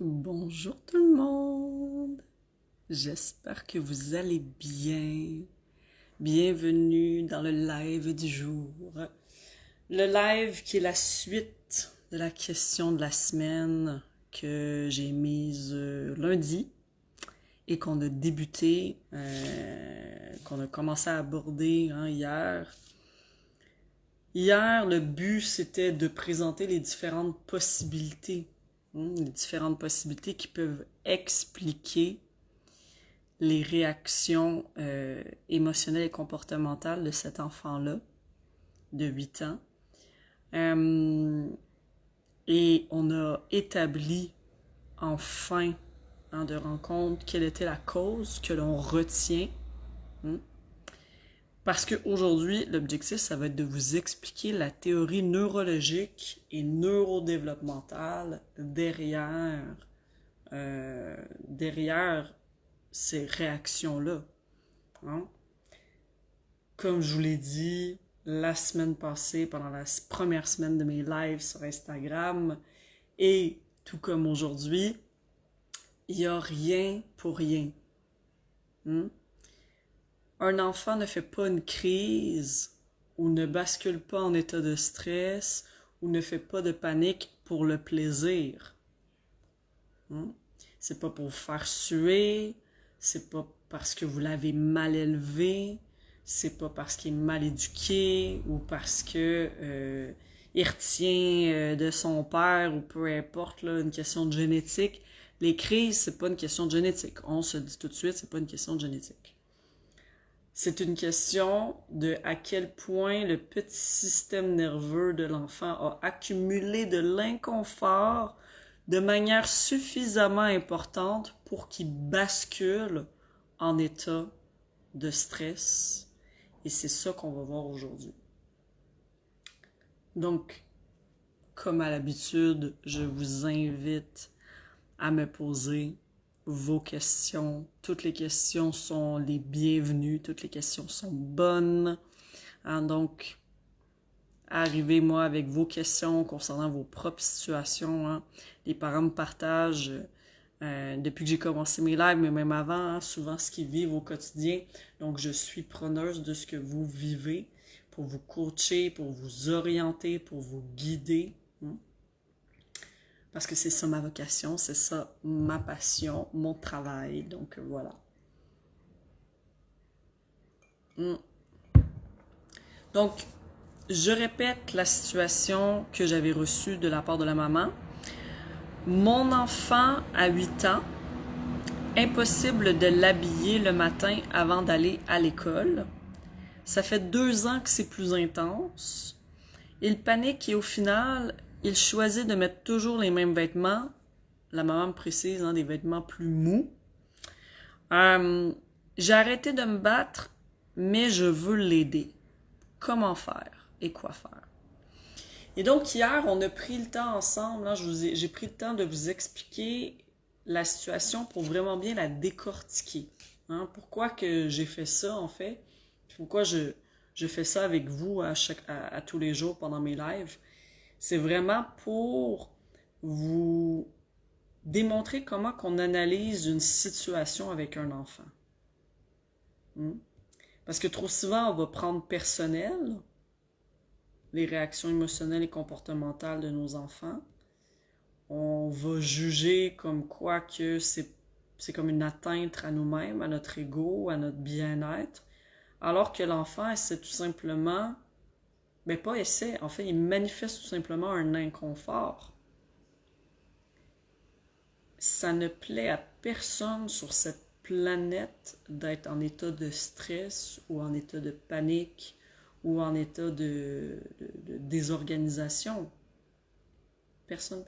Bonjour tout le monde, j'espère que vous allez bien. Bienvenue dans le live du jour. Le live qui est la suite de la question de la semaine que j'ai mise lundi et qu'on a débuté, qu'on a commencé à aborder hier. Hier, le but c'était de présenter les différentes possibilités. Les différentes possibilités qui peuvent expliquer les réactions émotionnelles et comportementales de cet enfant-là, de 8 ans. Et on a établi en fin de rencontre quelle était la cause que l'on retient. Parce qu'aujourd'hui, l'objectif, ça va être de vous expliquer la théorie neurologique et neurodéveloppementale derrière ces réactions-là. Hein? Comme je vous l'ai dit la semaine passée, pendant la première semaine de mes lives sur Instagram, et tout comme aujourd'hui, il n'y a rien pour rien. Un enfant ne fait pas une crise ou ne bascule pas en état de stress ou ne fait pas de panique pour le plaisir. C'est pas pour vous faire suer, c'est pas parce que vous l'avez mal élevé, c'est pas parce qu'il est mal éduqué ou parce que il retient de son père ou peu importe, là, une question de génétique. Les crises, c'est pas une question de génétique. On se dit tout de suite, c'est pas une question de génétique. C'est une question de à quel point le petit système nerveux de l'enfant a accumulé de l'inconfort de manière suffisamment importante pour qu'il bascule en état de stress. Et c'est ça qu'on va voir aujourd'hui. Donc, comme à l'habitude, je vous invite à me poser vos questions. Toutes les questions sont les bienvenues, toutes les questions sont bonnes. Donc, arrivez-moi avec vos questions concernant vos propres situations. Les parents me partagent depuis que j'ai commencé mes lives, mais même avant, souvent ce qu'ils vivent au quotidien. Donc, je suis preneuse de ce que vous vivez pour vous coacher, pour vous orienter, pour vous guider. Parce que c'est ça ma vocation, c'est ça ma passion, mon travail. Donc, voilà. Donc, je répète la situation que j'avais reçue de la part de la maman. Mon enfant a 8 ans, impossible de l'habiller le matin avant d'aller à l'école. Ça fait 2 ans que c'est plus intense. Il panique et au final, il choisit de mettre toujours les mêmes vêtements. La maman me précise, des vêtements plus mous. J'ai arrêté de me battre, mais je veux l'aider. Comment faire et quoi faire? Et donc hier, on a pris le temps ensemble, j'ai pris le temps de vous expliquer la situation pour vraiment bien la décortiquer. Pourquoi que j'ai fait ça en fait? Pourquoi je fais ça avec vous à tous les jours pendant mes lives? C'est vraiment pour vous démontrer comment qu'on analyse une situation avec un enfant. Parce que trop souvent, on va prendre personnel les réactions émotionnelles et comportementales de nos enfants. On va juger comme quoi que c'est comme une atteinte à nous-mêmes, à notre ego, à notre bien-être, alors que l'enfant essaie tout simplement, pas essaie, en fait, il manifeste tout simplement un inconfort. Ça ne plaît à personne sur cette planète d'être en état de stress ou en état de panique ou en état de désorganisation. Personne.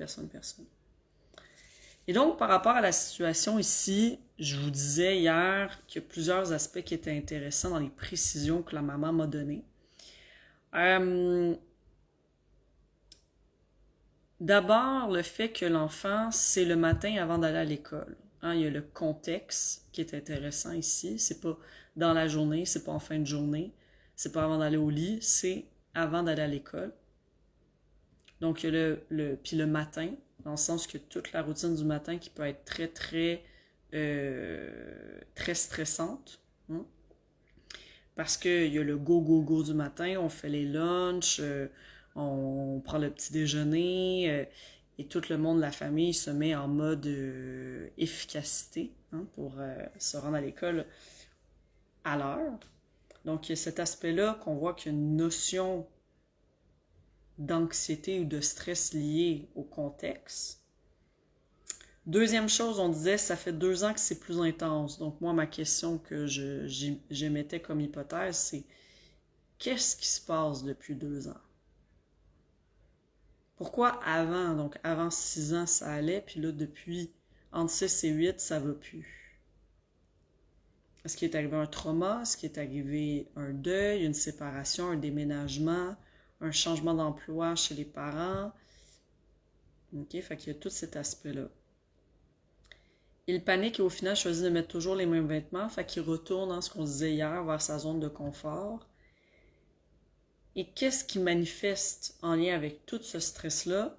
Et donc, par rapport à la situation ici, je vous disais hier qu'il y a plusieurs aspects qui étaient intéressants dans les précisions que la maman m'a données. D'abord, le fait que l'enfant, c'est le matin avant d'aller à l'école. Il y a le contexte qui est intéressant ici. C'est pas dans la journée, c'est pas en fin de journée, c'est pas avant d'aller au lit, c'est avant d'aller à l'école. Donc, il y a puis le matin. dans le sens que toute la routine du matin qui peut être très stressante. Hein? Parce qu'il y a le go, go, go du matin, on fait les lunchs, on prend le petit déjeuner, et tout le monde de la famille se met en mode efficacité hein, pour se rendre à l'école à l'heure. Donc, il y a cet aspect-là qu'on voit qu'il y a une notion d'anxiété ou de stress lié au contexte. Deuxième chose, on disait, ça fait 2 ans que c'est plus intense. Donc, moi, ma question que j'émettais comme hypothèse, c'est qu'est-ce qui se passe depuis 2 ans? Pourquoi avant, donc avant 6 ans, ça allait, puis là, depuis entre 6 et 8, ça va plus? Est-ce qu'il est arrivé un trauma? Est-ce qu'il est arrivé un deuil, une séparation, un déménagement, un changement d'emploi chez les parents? OK, fait qu'il y a tout cet aspect-là. Il panique et au final choisit de mettre toujours les mêmes vêtements, fait qu'il retourne dans ce qu'on disait hier, vers sa zone de confort. Et qu'est-ce qui manifeste en lien avec tout ce stress-là?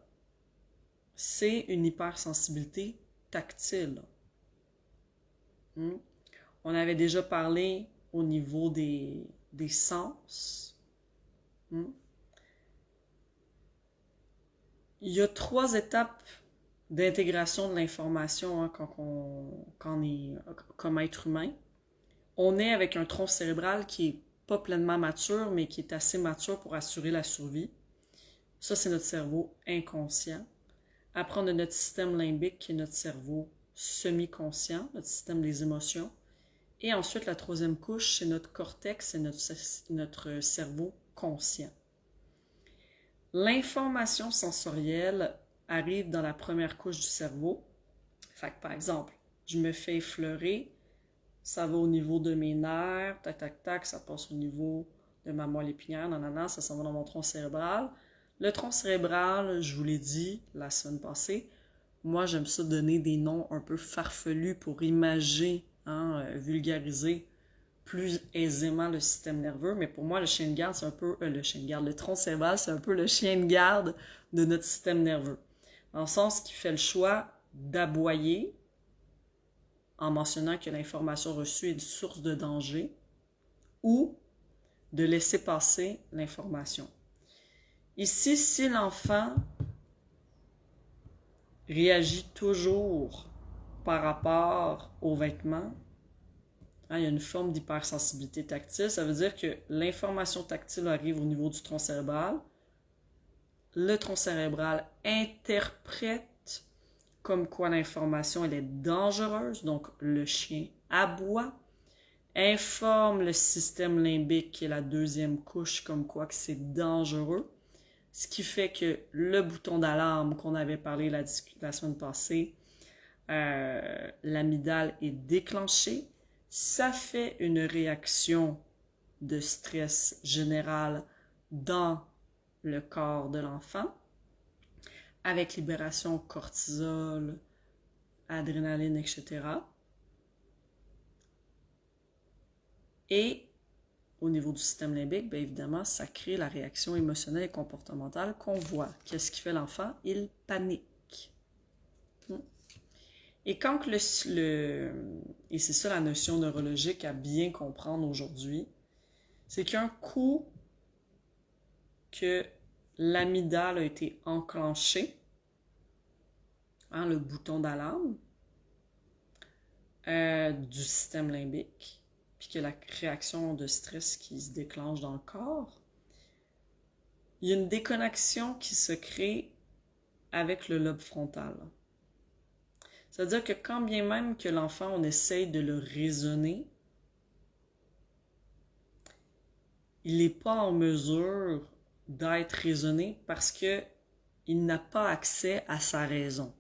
C'est une hypersensibilité tactile. On avait déjà parlé au niveau des sens. Il y a 3 étapes d'intégration de l'information hein, quand on est comme être humain. On est avec un tronc cérébral qui est pas pleinement mature, mais qui est assez mature pour assurer la survie. Ça, c'est notre cerveau inconscient. Après, on a notre système limbique, qui est notre cerveau semi-conscient, notre système des émotions. Et ensuite, la 3e couche, c'est notre cortex, c'est notre cerveau conscient. L'information sensorielle arrive dans la première couche du cerveau. Fait que, par exemple, je me fais effleurer, ça va au niveau de mes nerfs, tac, tac, tac, ça passe au niveau de ma moelle épinière, nanana, ça s'en va dans mon tronc cérébral. Le tronc cérébral, je vous l'ai dit la semaine passée, moi j'aime ça donner des noms un peu farfelus pour imager, hein, vulgariser plus aisément le système nerveux, mais pour moi le chien de garde, c'est un peu, le tronc cérébral, c'est un peu le chien de garde de notre système nerveux. Dans le sens qu'il fait le choix d'aboyer, en mentionnant que l'information reçue est une source de danger, ou de laisser passer l'information. Ici, si l'enfant réagit toujours par rapport aux vêtements, hein, il y a une forme d'hypersensibilité tactile, ça veut dire que l'information tactile arrive au niveau du tronc cérébral, le tronc cérébral interprète comme quoi l'information elle est dangereuse, donc le chien aboie, informe le système limbique qui est la 2e couche comme quoi que c'est dangereux, ce qui fait que le bouton d'alarme qu'on avait parlé la semaine passée, l'amygdale est déclenchée, ça fait une réaction de stress général dans le corps de l'enfant, avec libération cortisol, adrénaline, etc. Et au niveau du système limbique, bien évidemment, ça crée la réaction émotionnelle et comportementale qu'on voit. Qu'est-ce qui fait l'enfant? Il panique. Et quand et c'est ça la notion neurologique à bien comprendre aujourd'hui, c'est qu'un coup que l'amygdale a été enclenché, hein, le bouton d'alarme du système limbique, puis que la réaction de stress qui se déclenche dans le corps, il y a une déconnexion qui se crée avec le lobe frontal. C'est-à-dire que quand bien même que l'enfant, on essaye de le raisonner, il n'est pas en mesure d'être raisonné parce qu'il n'a pas accès à sa raison.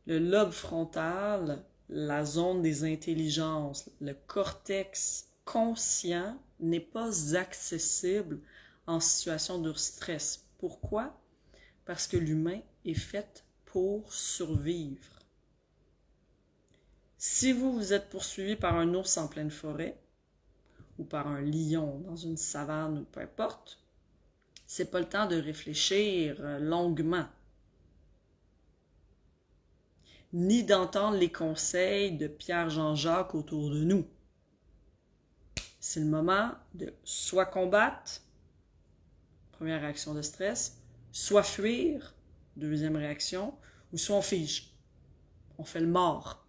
Le lobe frontal, la zone des intelligences, le cortex conscient n'est pas accessible en situation de stress. Pourquoi? Parce que l'humain est fait pour survivre. Si vous êtes poursuivi par un ours en pleine forêt, ou par un lion dans une savane, peu importe, c'est pas le temps de réfléchir longuement. ni d'entendre les conseils de Pierre Jean-Jacques autour de nous. C'est le moment de soit combattre, première réaction de stress, soit fuir, deuxième réaction, ou soit on fige. On fait le mort,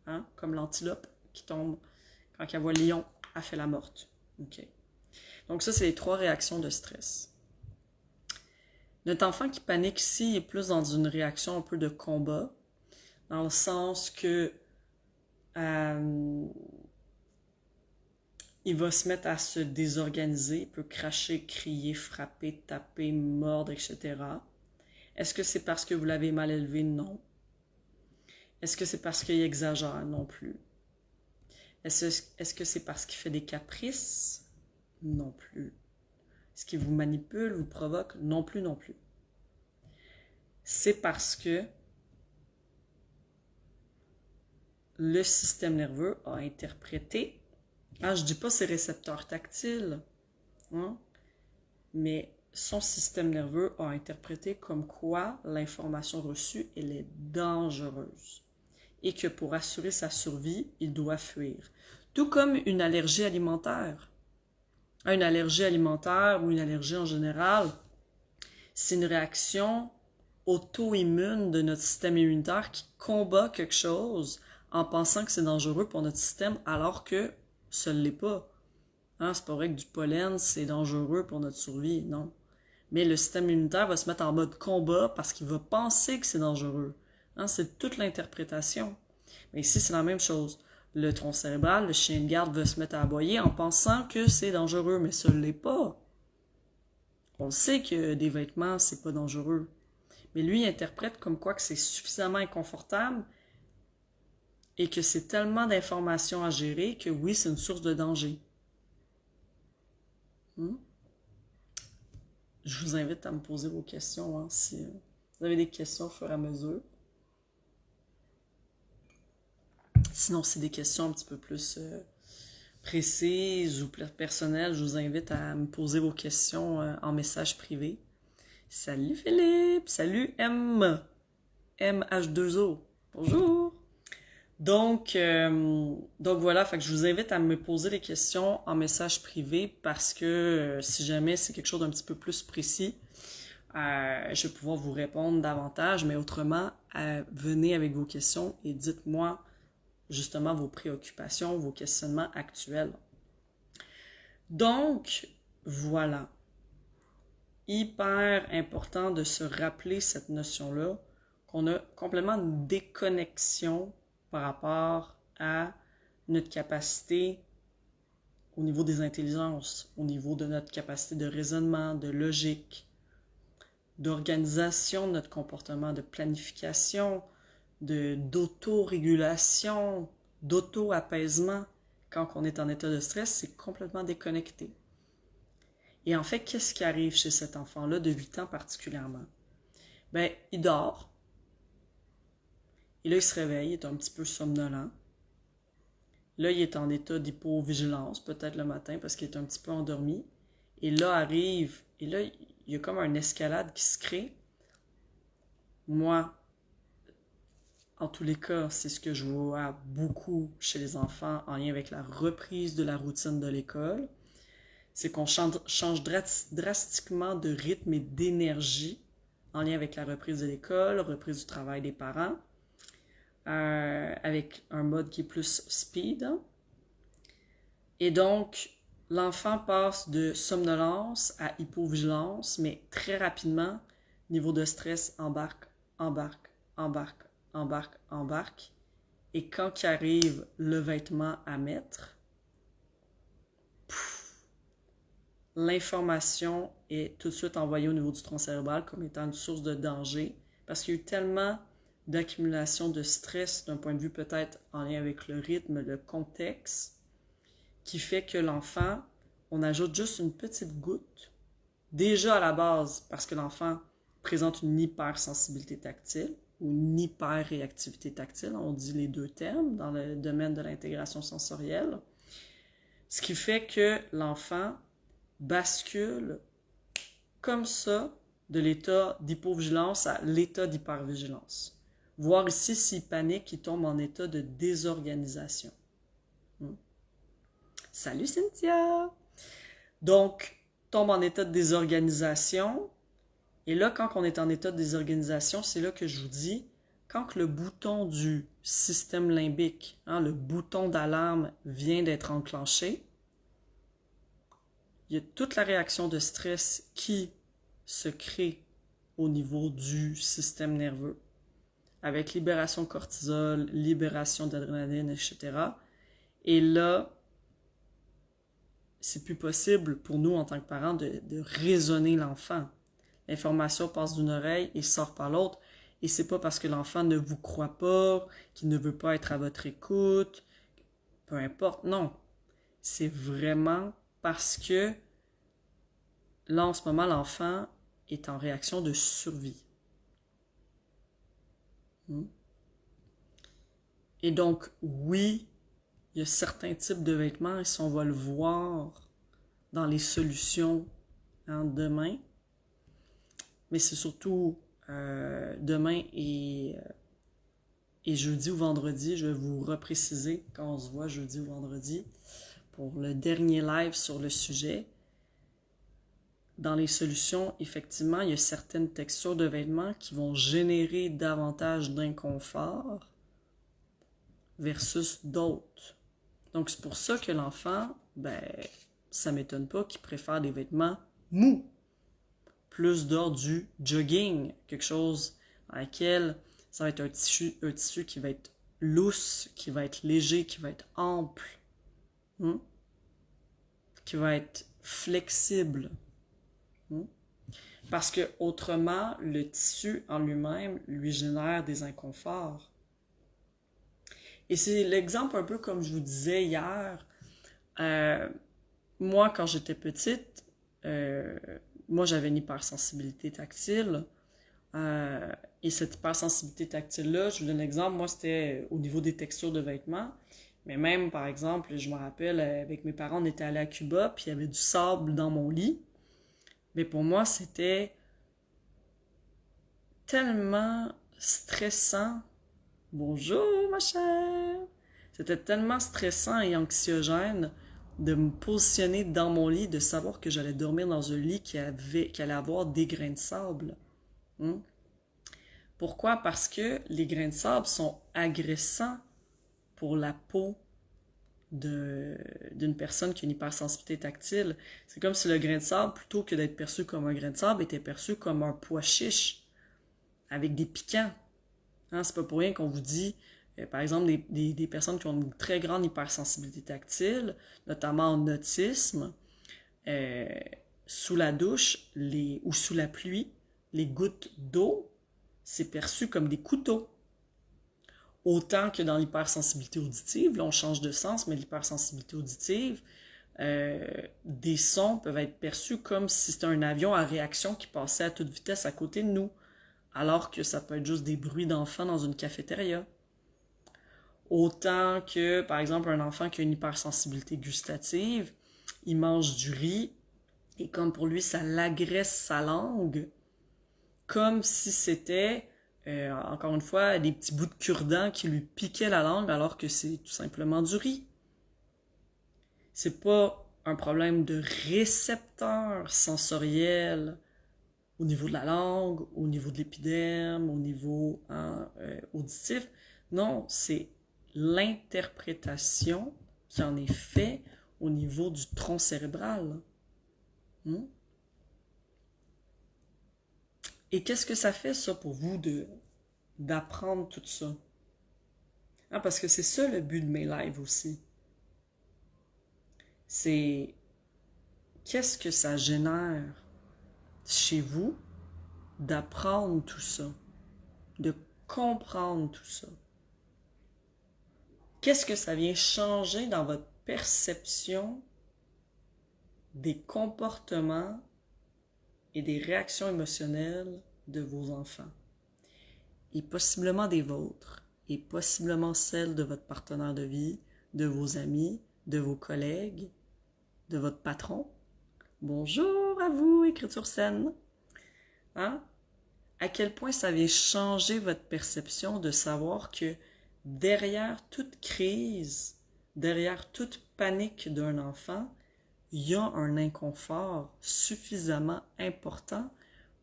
hein? Comme l'antilope qui tombe quand elle voit le lion, elle fait la morte. Okay. Donc ça, c'est les 3 réactions de stress. Notre enfant qui panique ici est plus dans une réaction un peu de combat, dans le sens que il va se mettre à se désorganiser, il peut cracher, crier, frapper, taper, mordre, etc. Est-ce que c'est parce que vous l'avez mal élevé? Non. Est-ce que c'est parce qu'il exagère? Non plus. Est-ce que c'est parce qu'il fait des caprices? Non plus. Est-ce qu'il vous manipule, vous provoque? Non plus, non plus. C'est parce que le système nerveux a interprété, je dis pas ses récepteurs tactiles, hein, mais son système nerveux a interprété comme quoi l'information reçue, elle est dangereuse et que pour assurer sa survie, il doit fuir. Tout comme une allergie alimentaire. Une allergie alimentaire ou une allergie en général, c'est une réaction auto-immune de notre système immunitaire qui combat quelque chose en pensant que c'est dangereux pour notre système alors que ce ne l'est pas. Hein, c'est pas vrai que du pollen, c'est dangereux pour notre survie, non. Mais le système immunitaire va se mettre en mode combat parce qu'il va penser que c'est dangereux. Hein, c'est toute l'interprétation. Mais ici, c'est la même chose. Le tronc cérébral, le chien de garde va se mettre à aboyer en pensant que c'est dangereux, mais ce ne l'est pas. On sait que des vêtements, c'est pas dangereux. Mais lui, il interprète comme quoi que c'est suffisamment inconfortable et que c'est tellement d'informations à gérer que oui, c'est une source de danger. Je vous invite à me poser vos questions, hein, si vous avez des questions au fur et à mesure. Sinon, c'est des questions un petit peu plus précises ou personnelles. Je vous invite à me poser vos questions en message privé. Salut Philippe! Salut M! MH2O! Bonjour! Donc voilà, fait que je vous invite à me poser les questions en message privé parce que si jamais c'est quelque chose d'un petit peu plus précis, je vais pouvoir vous répondre davantage, mais autrement, venez avec vos questions et dites-moi justement vos préoccupations, vos questionnements actuels. Donc, voilà. Hyper important de se rappeler cette notion-là, qu'on a complètement une déconnexion par rapport à notre capacité au niveau des intelligences, au niveau de notre capacité de raisonnement, de logique, d'organisation de notre comportement, de planification, d'autorégulation, d'auto-apaisement. Quand on est en état de stress, c'est complètement déconnecté. Et en fait, qu'est-ce qui arrive chez cet enfant-là de 8 ans particulièrement? Ben, il dort. Et là, il se réveille, il est un petit peu somnolent. Là, il est en état d'hypovigilance, peut-être le matin, parce qu'il est un petit peu endormi. Et là, il y a comme une escalade qui se crée. Moi, en tous les cas, c'est ce que je vois beaucoup chez les enfants en lien avec la reprise de la routine de l'école. C'est qu'on change drastiquement de rythme et d'énergie en lien avec la reprise de l'école, reprise du travail des parents, avec un mode qui est plus speed. Et donc, l'enfant passe de somnolence à hypovigilance, mais très rapidement, niveau de stress embarque. Et quand il arrive le vêtement à mettre, l'information est tout de suite envoyée au niveau du tronc cérébral comme étant une source de danger parce qu'il y a eu tellement d'accumulation de stress d'un point de vue peut-être en lien avec le rythme, le contexte, qui fait que l'enfant, on ajoute juste une petite goutte, déjà à la base parce que l'enfant présente une hypersensibilité tactile ou une hyperréactivité tactile, on dit les deux termes dans le domaine de l'intégration sensorielle, ce qui fait que l'enfant bascule comme ça de l'état d'hypovigilance à l'état d'hypervigilance. Voir ici s'il panique, il tombe en état de désorganisation. Salut Cynthia! Donc, tombe en état de désorganisation. Et là, quand on est en état de désorganisation, c'est là que je vous dis, quand le bouton du système limbique, le bouton d'alarme vient d'être enclenché, il y a toute la réaction de stress qui se crée au niveau du système nerveux, avec libération de cortisol, libération d'adrénaline, etc. Et là, c'est plus possible pour nous en tant que parents de raisonner l'enfant. L'information passe d'une oreille et sort par l'autre. Et c'est pas parce que l'enfant ne vous croit pas, qu'il ne veut pas être à votre écoute, peu importe, non. C'est vraiment parce que là, en ce moment, l'enfant est en réaction de survie. Et donc, oui, il y a certains types de vêtements, et si on va le voir dans les solutions demain, mais c'est surtout demain et jeudi ou vendredi, je vais vous repréciser quand on se voit jeudi ou vendredi pour le dernier live sur le sujet. Dans les solutions, effectivement, il y a certaines textures de vêtements qui vont générer davantage d'inconfort versus d'autres. Donc, c'est pour ça que l'enfant, ça m'étonne pas qu'il préfère des vêtements mous. Plus d'ordre du jogging, quelque chose dans lequel ça va être un tissu qui va être lousse, qui va être léger, qui va être ample, qui va être flexible. Parce que autrement, le tissu en lui-même lui génère des inconforts. Et c'est l'exemple un peu comme je vous disais hier. Moi, quand j'étais petite, moi j'avais une hypersensibilité tactile. Et cette hypersensibilité tactile-là, je vous donne un exemple, moi c'était au niveau des textures de vêtements. Mais même, par exemple, je me rappelle, avec mes parents, on était allés à Cuba, puis il y avait du sable dans mon lit. Mais pour moi, c'était tellement stressant. Bonjour, ma chère! C'était tellement stressant et anxiogène de me positionner dans mon lit, de savoir que j'allais dormir dans un lit qui allait avoir des grains de sable. Pourquoi? Parce que les grains de sable sont agressants pour la peau d'une personne qui a une hypersensibilité tactile. C'est comme si le grain de sable, plutôt que d'être perçu comme un grain de sable, était perçu comme un pois chiche avec des piquants. C'est pas pour rien qu'on vous dit, par exemple, des personnes qui ont une très grande hypersensibilité tactile, notamment en autisme, sous la douche ou sous la pluie, les gouttes d'eau, c'est perçu comme des couteaux. Autant que dans l'hypersensibilité auditive, là on change de sens, mais l'hypersensibilité auditive, des sons peuvent être perçus comme si c'était un avion à réaction qui passait à toute vitesse à côté de nous, alors que ça peut être juste des bruits d'enfants dans une cafétéria. Autant que, par exemple, un enfant qui a une hypersensibilité gustative, il mange du riz, et comme pour lui, ça l'agresse sa langue, comme si c'était... encore une fois, des petits bouts de cure-dent qui lui piquaient la langue alors que c'est tout simplement du riz. C'est pas un problème de récepteur sensoriel au niveau de la langue, au niveau de l'épiderme, au niveau auditif. Non, c'est l'interprétation qui en est faite au niveau du tronc cérébral. Et qu'est-ce que ça fait, ça, pour vous, d'apprendre tout ça? Parce que c'est ça le but de mes lives aussi. C'est qu'est-ce que ça génère chez vous d'apprendre tout ça, de comprendre tout ça. Qu'est-ce que ça vient changer dans votre perception des comportements et des réactions émotionnelles de vos enfants, et possiblement des vôtres, et possiblement celles de votre partenaire de vie, de vos amis, de vos collègues, de votre patron. Bonjour à vous, écriture saine. à quel point ça vient changer votre perception de savoir que derrière toute crise, derrière toute panique d'un enfant, il y a un inconfort suffisamment important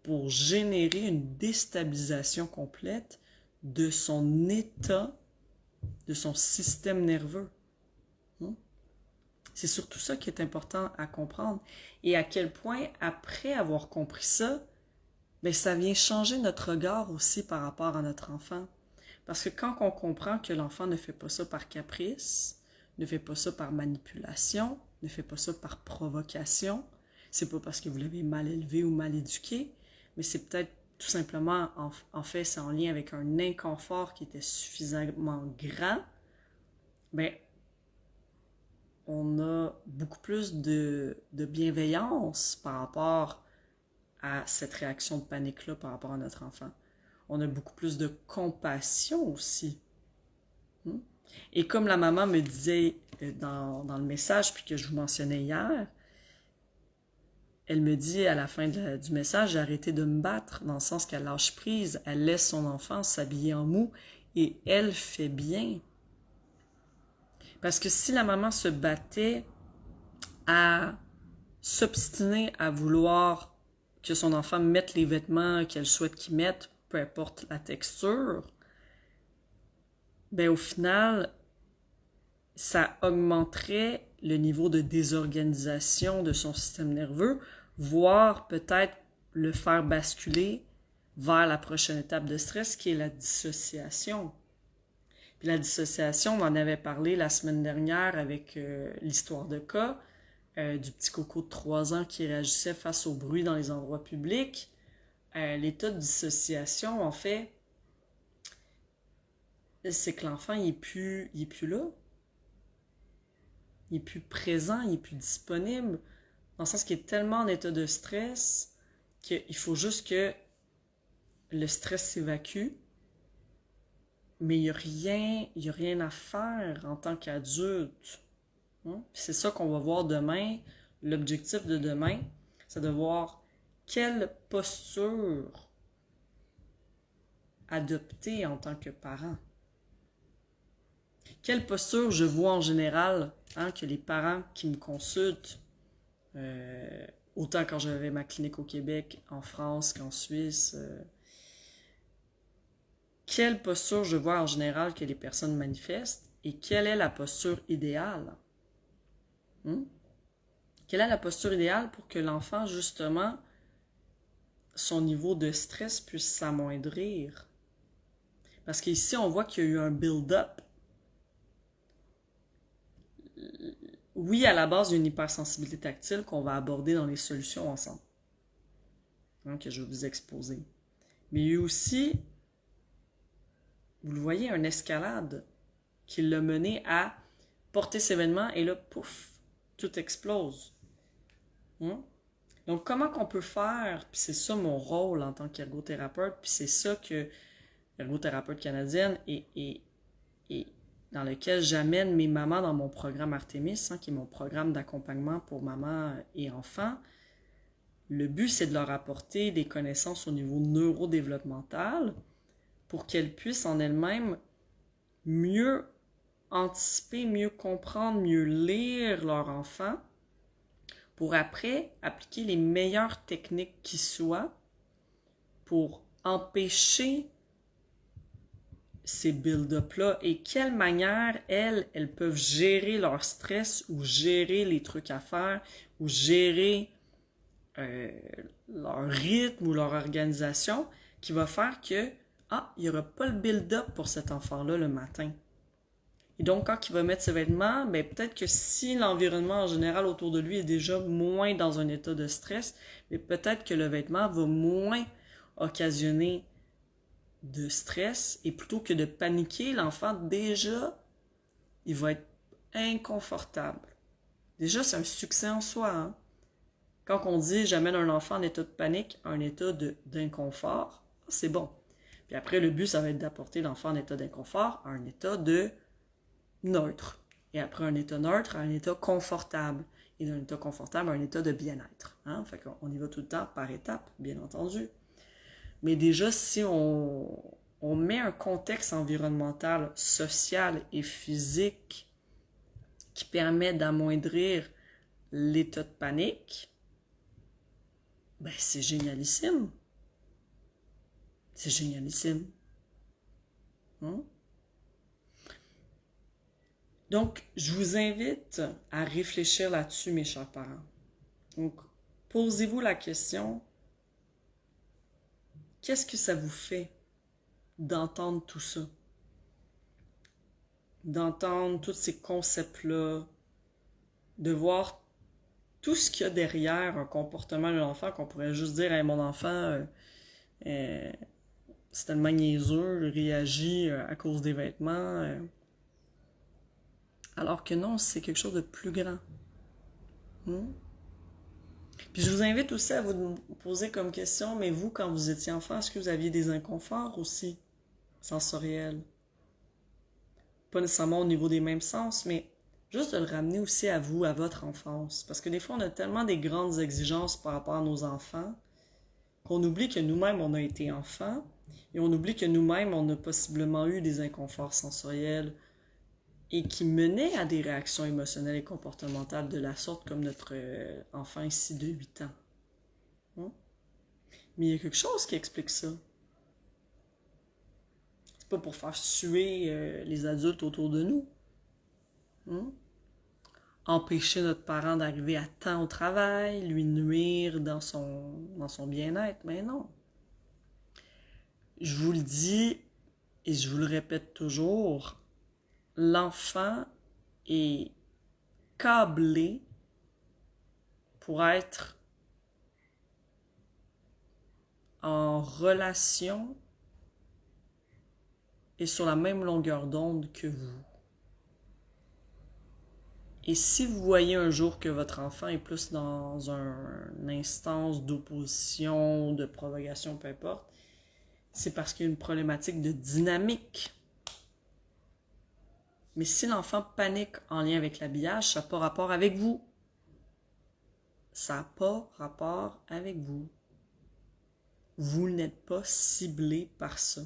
pour générer une déstabilisation complète de son état, de son système nerveux. C'est surtout ça qui est important à comprendre. Et à quel point, après avoir compris ça, bien, ça vient changer notre regard aussi par rapport à notre enfant. Parce que quand on comprend que l'enfant ne fait pas ça par caprice, ne fait pas ça par manipulation, ne fait pas ça par provocation, c'est pas parce que vous l'avez mal élevé ou mal éduqué, mais c'est peut-être tout simplement, en fait, c'est en lien avec un inconfort qui était suffisamment grand, bien, on a beaucoup plus de bienveillance par rapport à cette réaction de panique-là par rapport à notre enfant. On a beaucoup plus de compassion aussi. Et comme la maman me disait dans le message, puis que je vous mentionnais hier, elle me dit à la fin du message, j'ai arrêté de me battre, dans le sens qu'elle lâche prise, elle laisse son enfant s'habiller en mou, et elle fait bien. Parce que si la maman se battait à s'obstiner à vouloir que son enfant mette les vêtements qu'elle souhaite qu'il mette, peu importe la texture, ben au final, ça augmenterait le niveau de désorganisation de son système nerveux, voire peut-être le faire basculer vers la prochaine étape de stress qui est la dissociation. Puis la dissociation, on en avait parlé la semaine dernière avec l'histoire de cas du petit coco de 3 ans qui réagissait face au bruit dans les endroits publics. L'état de dissociation, en fait, c'est que l'enfant, il est plus là. Il est plus présent, il est plus disponible. Dans le sens qu'il est tellement en état de stress qu'il faut juste que le stress s'évacue. Mais il n'y a rien à faire en tant qu'adulte. C'est ça qu'on va voir demain. L'objectif de demain, c'est de voir quelle posture adopter en tant que parent. Quelle posture je vois en général que les parents qui me consultent, autant quand j'avais ma clinique au Québec, en France qu'en Suisse, quelle posture je vois en général que les personnes manifestent et quelle est la posture idéale? Quelle est la posture idéale pour que l'enfant, justement, son niveau de stress puisse s'amoindrir? Parce qu'ici, on voit qu'il y a eu un build-up. Oui, à la base, il y a une hypersensibilité tactile qu'on va aborder dans les solutions ensemble, que je vais vous exposer. Mais il y a eu aussi, vous le voyez, une escalade qui l'a mené à porter cet événement et là, pouf, tout explose. Donc, comment qu'on peut faire, puis c'est ça mon rôle en tant qu'ergothérapeute, puis c'est ça que l'ergothérapeute canadienne et dans lequel j'amène mes mamans dans mon programme Artemis, qui est mon programme d'accompagnement pour mamans et enfants. Le but, c'est de leur apporter des connaissances au niveau neurodéveloppemental pour qu'elles puissent en elles-mêmes mieux anticiper, mieux comprendre, mieux lire leur enfant pour après appliquer les meilleures techniques qui soient pour empêcher ces build-up-là et quelle manière, elles peuvent gérer leur stress ou gérer les trucs à faire ou gérer leur rythme ou leur organisation qui va faire que, il n'y aura pas le build-up pour cet enfant-là le matin. Et donc, quand il va mettre ses vêtements, ben, peut-être que si l'environnement en général autour de lui est déjà moins dans un état de stress, mais peut-être que le vêtement va moins occasionner de stress et plutôt que de paniquer, l'enfant déjà, il va être inconfortable. Déjà, c'est un succès en soi. Quand on dit j'amène un enfant en état de panique, un état d'inconfort, c'est bon. Puis après, le but, ça va être d'apporter l'enfant en état d'inconfort à un état de neutre. Et après un état neutre à un état confortable. Et d'un état confortable à un état de bien-être. Fait qu'on y va tout le temps par étapes, bien entendu. Mais déjà, si on met un contexte environnemental, social et physique qui permet d'amoindrir l'état de panique, ben c'est génialissime. C'est génialissime. Hein? Donc, je vous invite à réfléchir là-dessus, mes chers parents. Donc, posez-vous la question, qu'est-ce que ça vous fait d'entendre tout ça? D'entendre tous ces concepts-là, de voir tout ce qu'il y a derrière un comportement d'un enfant qu'on pourrait juste dire hey, mon enfant, c'est tellement niaiseux, il réagit à cause des vêtements. Alors que non, c'est quelque chose de plus grand. Puis je vous invite aussi à vous poser comme question, mais vous, quand vous étiez enfant, est-ce que vous aviez des inconforts aussi sensoriels? Pas nécessairement au niveau des mêmes sens, mais juste de le ramener aussi à vous, à votre enfance. Parce que des fois, on a tellement des grandes exigences par rapport à nos enfants qu'on oublie que nous-mêmes, on a été enfants et on oublie que nous-mêmes, on a possiblement eu des inconforts sensoriels et qui menaient à des réactions émotionnelles et comportementales de la sorte comme notre enfant ici de 8 ans. Mais il y a quelque chose qui explique ça. C'est pas pour faire suer les adultes autour de nous. Empêcher notre parent d'arriver à temps au travail, lui nuire dans son bien-être. Mais non. Je vous le dis et je vous le répète toujours, l'enfant est câblé pour être en relation et sur la même longueur d'onde que vous. Et si vous voyez un jour que votre enfant est plus dans une instance d'opposition, de provocation, peu importe, c'est parce qu'il y a une problématique de dynamique. Mais si l'enfant panique en lien avec l'habillage, ça n'a pas rapport avec vous. Ça n'a pas rapport avec vous. Vous n'êtes pas ciblé par ça.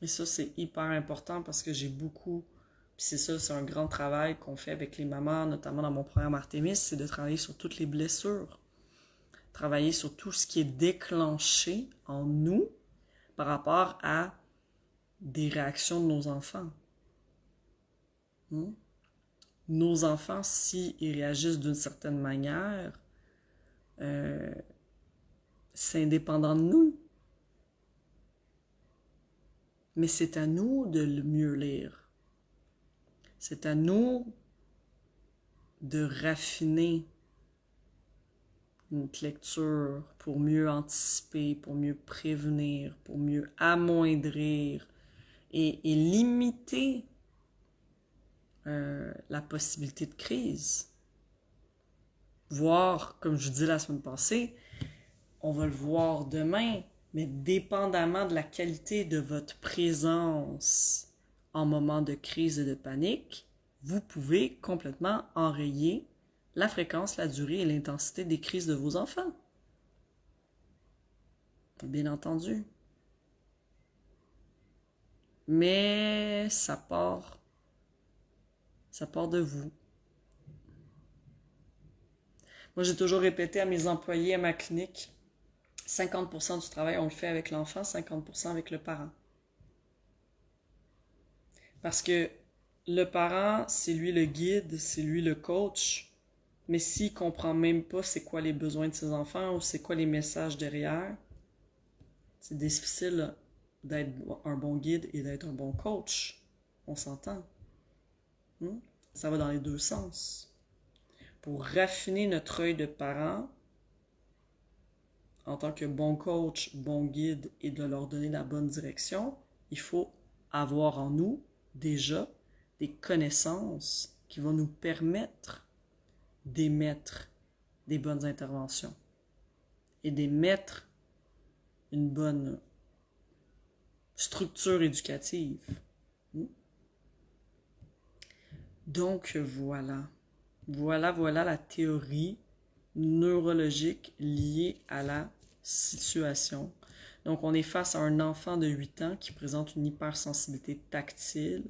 Et ça, c'est hyper important parce que j'ai beaucoup... Puis c'est ça, c'est un grand travail qu'on fait avec les mamans, notamment dans mon programme Artemis, c'est de travailler sur toutes les blessures. Travailler sur tout ce qui est déclenché en nous par rapport à des réactions de nos enfants. Nos enfants, s'ils réagissent d'une certaine manière, c'est indépendant de nous. Mais c'est à nous de le mieux lire. C'est à nous de raffiner notre lecture pour mieux anticiper, pour mieux prévenir, pour mieux amoindrir et limiter la possibilité de crise. Voir, comme je vous dis la semaine passée, on va le voir demain, mais dépendamment de la qualité de votre présence en moment de crise et de panique, vous pouvez complètement enrayer la fréquence, la durée et l'intensité des crises de vos enfants. Bien entendu. Mais ça part de vous. Moi, j'ai toujours répété à mes employés à ma clinique, 50% du travail, on le fait avec l'enfant, 50% avec le parent. Parce que le parent, c'est lui le guide, c'est lui le coach, mais s'il ne comprend même pas c'est quoi les besoins de ses enfants ou c'est quoi les messages derrière, c'est difficile d'être un bon guide et d'être un bon coach. On s'entend. Ça va dans les deux sens. Pour raffiner notre œil de parent, en tant que bon coach, bon guide et de leur donner la bonne direction, il faut avoir en nous déjà des connaissances qui vont nous permettre d'émettre des bonnes interventions et d'émettre une bonne structure éducative. Donc voilà. Voilà la théorie neurologique liée à la situation. Donc, on est face à un enfant de 8 ans qui présente une hypersensibilité tactile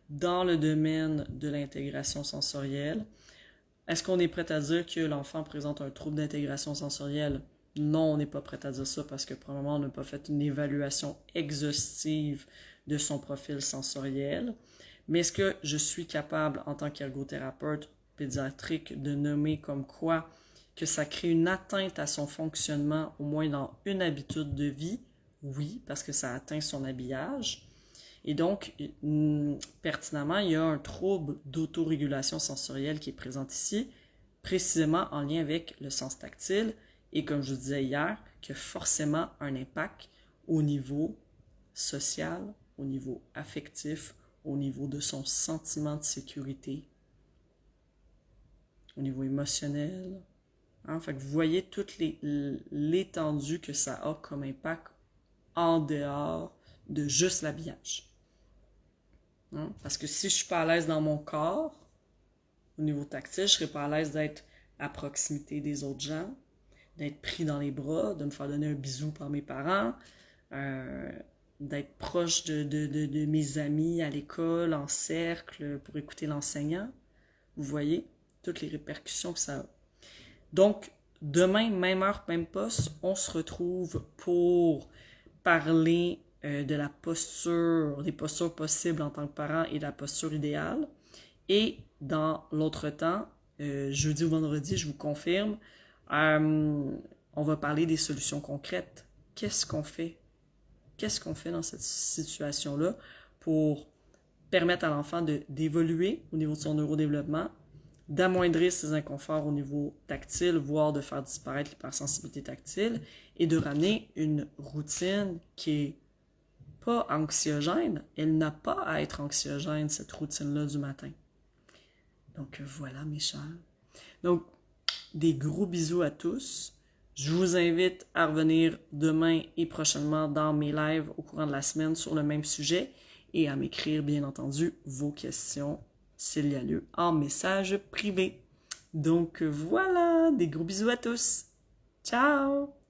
dans le domaine de l'intégration sensorielle. Est-ce qu'on est prêt à dire que l'enfant présente un trouble d'intégration sensorielle? Non, on n'est pas prêt à dire ça parce que probablement on n'a pas fait une évaluation exhaustive de son profil sensoriel. Mais est-ce que je suis capable, en tant qu'ergothérapeute pédiatrique, de nommer comme quoi que ça crée une atteinte à son fonctionnement, au moins dans une habitude de vie? Oui, parce que ça atteint son habillage. Et donc, pertinemment, il y a un trouble d'autorégulation sensorielle qui est présent ici, précisément en lien avec le sens tactile, et comme je vous disais hier, qui a forcément un impact au niveau social, au niveau affectif, au niveau de son sentiment de sécurité, au niveau émotionnel. Hein? Fait que vous voyez toute l'étendue que ça a comme impact en dehors de juste l'habillage. Hein? Parce que si je suis pas à l'aise dans mon corps, au niveau tactile, je serais pas à l'aise d'être à proximité des autres gens, d'être pris dans les bras, de me faire donner un bisou par mes parents, d'être proche de mes amis à l'école, en cercle, pour écouter l'enseignant. Vous voyez toutes les répercussions que ça a. Donc, demain, même heure, même poste, on se retrouve pour parler de la posture, des postures possibles en tant que parent et de la posture idéale. Et dans l'autre temps, jeudi ou vendredi, je vous confirme, on va parler des solutions concrètes. Qu'est-ce qu'on fait? Qu'est-ce qu'on fait dans cette situation-là pour permettre à l'enfant d'évoluer au niveau de son neurodéveloppement, d'amoindrir ses inconforts au niveau tactile, voire de faire disparaître l'hypersensibilité tactile, et de ramener une routine qui est pas anxiogène. Elle n'a pas à être anxiogène, cette routine-là du matin. Donc voilà, mes chers. Donc, des gros bisous à tous. Je vous invite à revenir demain et prochainement dans mes lives au courant de la semaine sur le même sujet et à m'écrire, bien entendu, vos questions s'il y a lieu en message privé. Donc voilà, des gros bisous à tous. Ciao!